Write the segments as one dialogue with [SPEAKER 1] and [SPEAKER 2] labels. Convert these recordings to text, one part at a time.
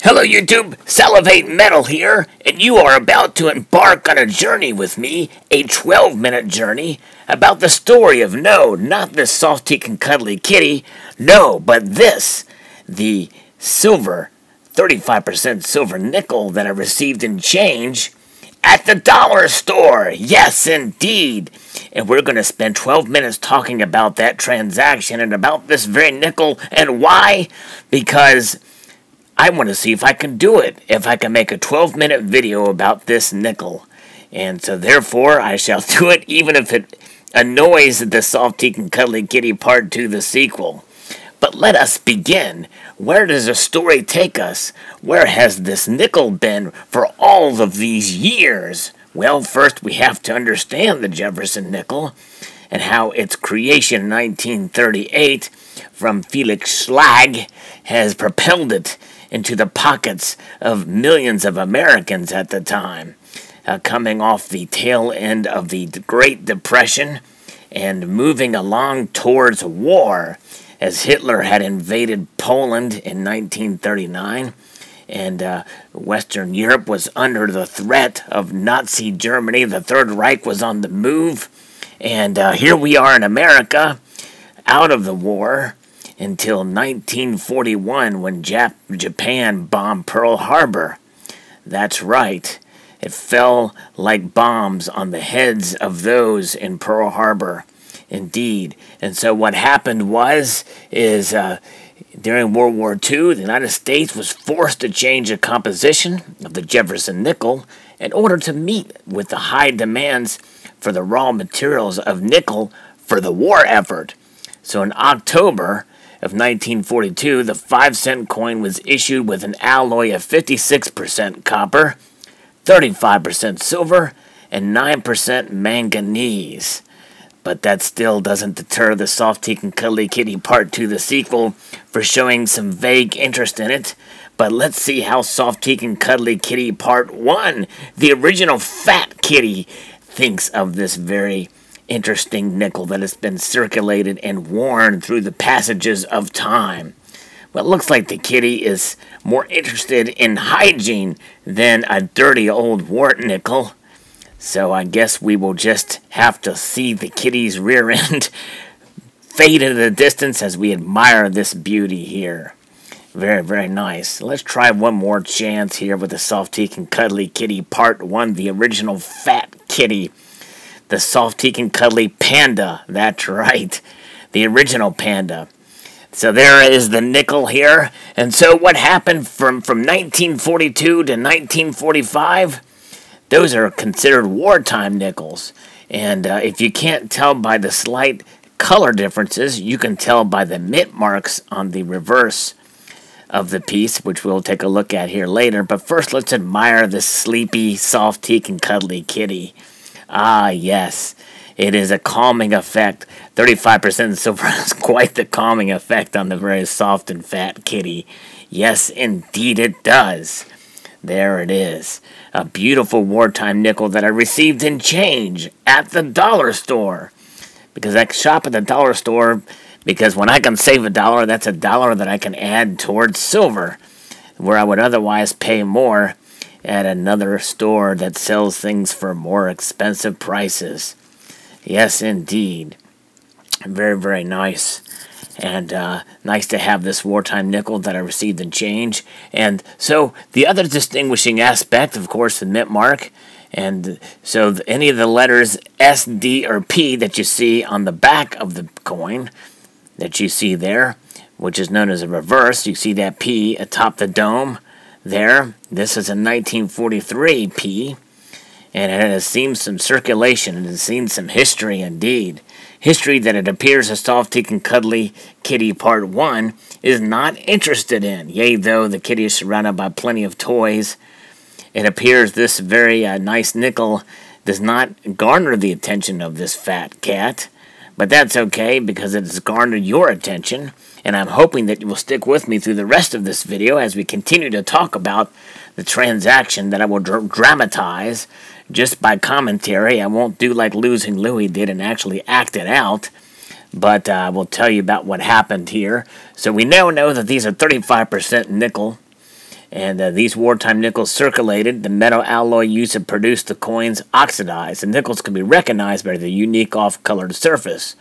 [SPEAKER 1] Hello YouTube, Salivate Metal here, and you are about to embark on a journey with me, a 12-minute journey, about the story of not this soft-teak and cuddly kitty, but this, the silver, 35% silver nickel that I received in change at the dollar store. Yes, indeed. And we're going to spend 12 minutes talking about that transaction and about this very nickel. And why? Because I want to see if I can do it, if I can make a 12-minute video about this nickel. And so therefore, I shall do it even if it annoys the Soft-Teak and Cuddly Kitty Part 2, the sequel. But let us begin. Where does the story take us? Where has this nickel been for all of these years? Well, first we have to understand the Jefferson nickel and how its creation in 1938 from Felix Schlag has propelled it into the pockets of millions of Americans at the time, coming off the tail end of the Great Depression and moving along towards war, as Hitler had invaded Poland in 1939, and Western Europe was under the threat of Nazi Germany. The Third Reich was on the move, and here we are in America, out of the war, until 1941 when Japan bombed Pearl Harbor. That's right. It fell like bombs on the heads of those in Pearl Harbor. Indeed. And so what happened is during World War II, the United States was forced to change the composition of the Jefferson nickel in order to meet with the high demands for the raw materials of nickel for the war effort. So in October of 1942, the 5-cent coin was issued with an alloy of 56% copper, 35% silver, and 9% manganese. But that still doesn't deter the Soft-Teak and Cuddly Kitty Part 2, the sequel, for showing some vague interest in it. But let's see how Soft-Teak and Cuddly Kitty Part 1, the original Fat Kitty, thinks of this very interesting nickel that has been circulated and worn through the passages of time. Well, it looks like the kitty is more interested in hygiene than a dirty old wart nickel. So I guess we will just have to see the kitty's rear end fade into the distance as we admire this beauty here. Very, very nice. Let's try one more chance here with the Soft-Teak and Cuddly Kitty Part 1, the original Fat Kitty. The Soft-Teak and Cuddly Panda. That's right. The original panda. So there is the nickel here. And so what happened from 1942 to 1945? Those are considered wartime nickels. And if you can't tell by the slight color differences, you can tell by the mint marks on the reverse of the piece, which we'll take a look at here later. But first, let's admire this sleepy, Soft-Teak and Cuddly Kitty. Ah, yes. It is a calming effect. 35% silver has quite the calming effect on the very soft and fat kitty. Yes, indeed it does. There it is. A beautiful wartime nickel that I received in change at the dollar store. Because I shop at the dollar store because when I can save $1, that's $1 that I can add towards silver, where I would otherwise pay more at another store that sells things for more expensive prices. Yes, indeed. Very, very nice. And nice to have this wartime nickel that I received in change. And so the other distinguishing aspect, of course, the mint mark. And so any of the letters S, D, or P that you see on the back of the coin that you see there, which is known as a reverse, you see that P atop the dome there. This is a 1943 P, and it has seen some circulation. It has seen some history indeed. History that it appears a Soft-Teak and Cuddly Kitty Part 1 is not interested in. Yea, though the kitty is surrounded by plenty of toys, it appears this very nice nickel does not garner the attention of this fat cat. But that's okay, because it has garnered your attention, and I'm hoping that you will stick with me through the rest of this video as we continue to talk about the transaction that I will dramatize just by commentary. I won't do like Losing Louie did and actually act it out, but I will tell you about what happened here. So we now know that these are 35% nickel, And these wartime nickels circulated. The metal alloy used to produce the coins oxidized. The nickels could be recognized by their unique off-colored surface.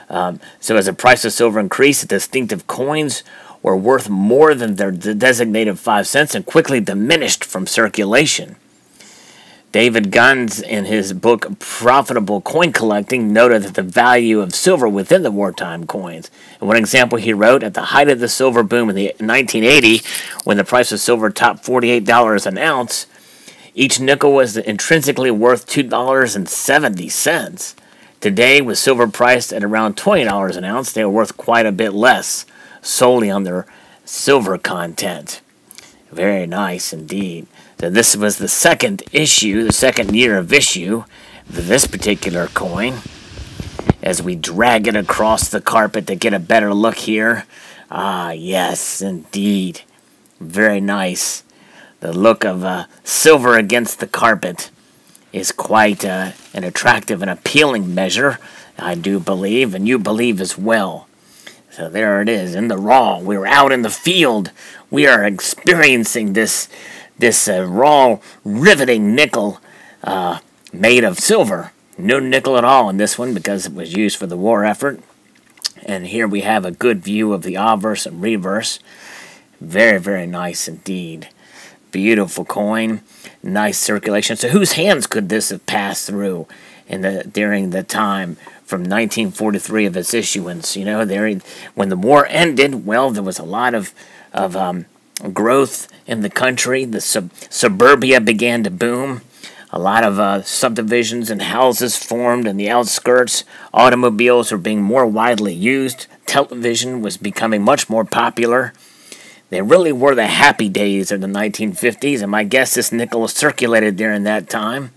[SPEAKER 1] So as the price of silver increased, the distinctive coins were worth more than their designated 5 cents and quickly diminished from circulation. David Guns, in his book Profitable Coin Collecting, noted that the value of silver within the wartime coins. And one example he wrote, at the height of the silver boom in 1980, when the price of silver topped $48 an ounce, each nickel was intrinsically worth $2.70. Today, with silver priced at around $20 an ounce, they are worth quite a bit less, solely on their silver content. Very nice indeed. So this was the second issue, the second year of issue of this particular coin. As we drag it across the carpet to get a better look here. Ah, yes, indeed. Very nice. The look of silver against the carpet is quite an attractive and appealing measure, I do believe, and you believe as well. So there it is, in the raw. We're out in the field. We are experiencing this raw, riveting nickel made of silver. No nickel at all in this one because it was used for the war effort. And here we have a good view of the obverse and reverse. Very, very nice indeed. Beautiful coin. Nice circulation. So whose hands could this have passed through during the time from 1943 of its issuance? You know, when the war ended, well, there was a lot of growth in the country. The suburbia began to boom. A lot of subdivisions and houses formed in the outskirts. Automobiles were being more widely used. Television was becoming much more popular. They really were the happy days of the 1950s, and my guess this nickel circulated during that time.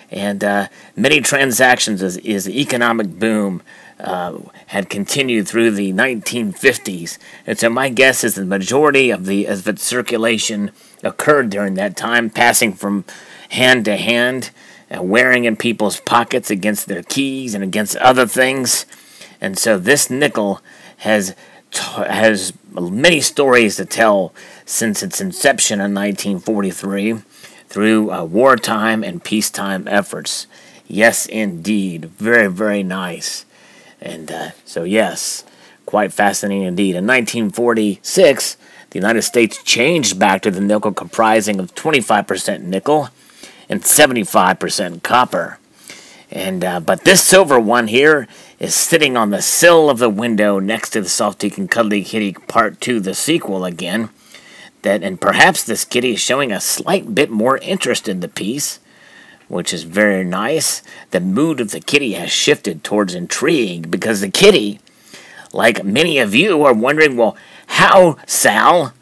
[SPEAKER 1] And many transactions as the economic boom had continued through the 1950s. And so my guess is the majority of its circulation occurred during that time, passing from hand to hand, wearing in people's pockets against their keys and against other things. And so this nickel has many stories to tell since its inception in 1943 through wartime and peacetime efforts. Yes, indeed. Very, very nice. And so, yes, quite fascinating indeed. In 1946, the United States changed back to the nickel comprising of 25% nickel and 75% copper. And but this silver one here is sitting on the sill of the window next to the Soft-Teak and Cuddly Kitty Part 2, the sequel again. And perhaps this kitty is showing a slight bit more interest in the piece, which is very nice. The mood of the kitty has shifted towards intrigue because the kitty, like many of you, are wondering, well, how, Sal,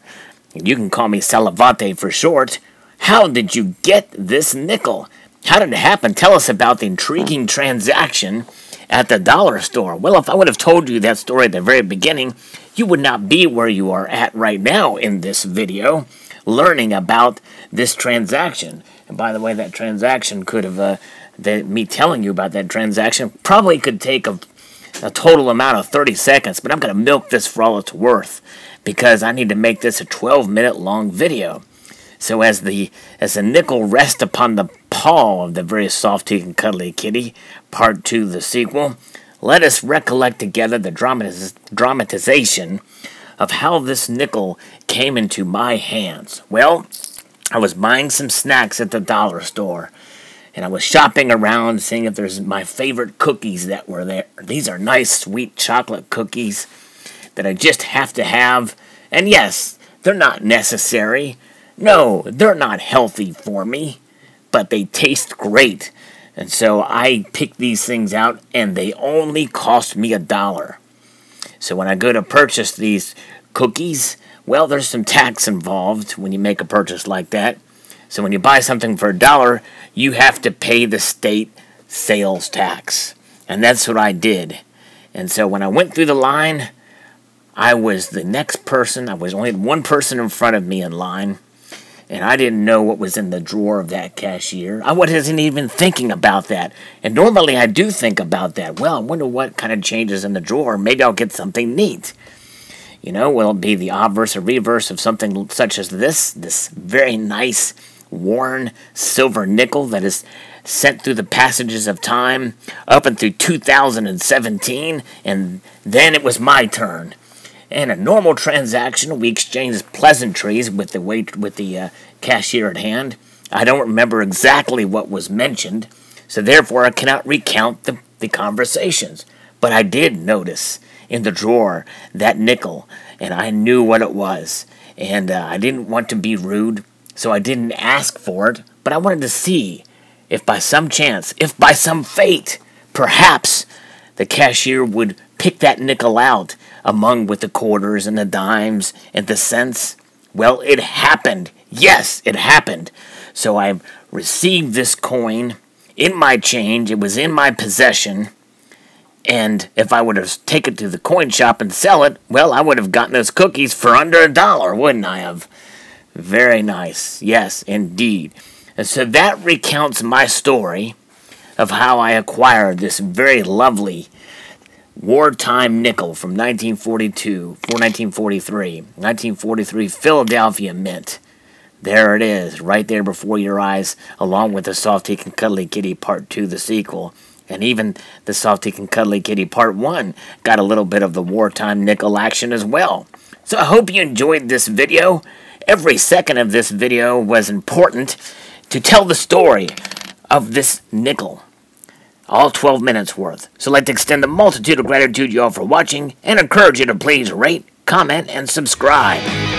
[SPEAKER 1] and you can call me Salavate for short, how did you get this nickel? How did it happen? Tell us about the intriguing transaction at the dollar store. Well, if I would have told you that story at the very beginning, you would not be where you are at right now in this video, learning about this transaction. And by the way, that transaction could have, me telling you about that transaction probably could take a total amount of 30 seconds, but I'm going to milk this for all it's worth because I need to make this a 12-minute long video. So as the nickel rests upon the paw of the very Soft-Teak and Cuddly Kitty, Part 2, the sequel, let us recollect together the dramatization of how this nickel came into my hands. Well, I was buying some snacks at the dollar store, and I was shopping around, seeing if there's my favorite cookies that were there. These are nice, sweet chocolate cookies that I just have to have. And yes, they're not necessary. No, they're not healthy for me, but they taste great. And so I picked these things out, and they only cost me $1. So when I go to purchase these cookies, well, there's some tax involved when you make a purchase like that. So when you buy something for $1, you have to pay the state sales tax. And that's what I did. And so when I went through the line, I was the next person. I was only one person in front of me in line. And I didn't know what was in the drawer of that cashier. I wasn't even thinking about that. And normally I do think about that. Well, I wonder what kind of changes in the drawer. Maybe I'll get something neat. You know, will it be the obverse or reverse of something such as this very nice, worn silver nickel that is sent through the passages of time up and through 2017, and then it was my turn. In a normal transaction, we exchanged pleasantries with the cashier at hand. I don't remember exactly what was mentioned, so therefore I cannot recount the conversations. But I did notice in the drawer that nickel, and I knew what it was. And I didn't want to be rude, so I didn't ask for it, but I wanted to see if by some chance, if by some fate, perhaps the cashier would pick that nickel out among with the quarters and the dimes and the cents. Well, it happened. Yes, it happened. So I received this coin in my change. It was in my possession. And if I would have taken it to the coin shop and sell it, well, I would have gotten those cookies for under $1, wouldn't I have? Very nice. Yes, indeed. And so that recounts my story of how I acquired this very lovely wartime nickel from 1942 for 1943 Philadelphia Mint. There it is, right there before your eyes, along with the Softy and Cuddly Kitty Part 2, the sequel. And even the Softy and Cuddly Kitty Part 1 got a little bit of the wartime nickel action as well. So I hope you enjoyed this video. Every second of this video was important to tell the story of this nickel. All 12 minutes worth. So I'd like to extend the multitude of gratitude you all for watching and encourage you to please rate, comment, and subscribe.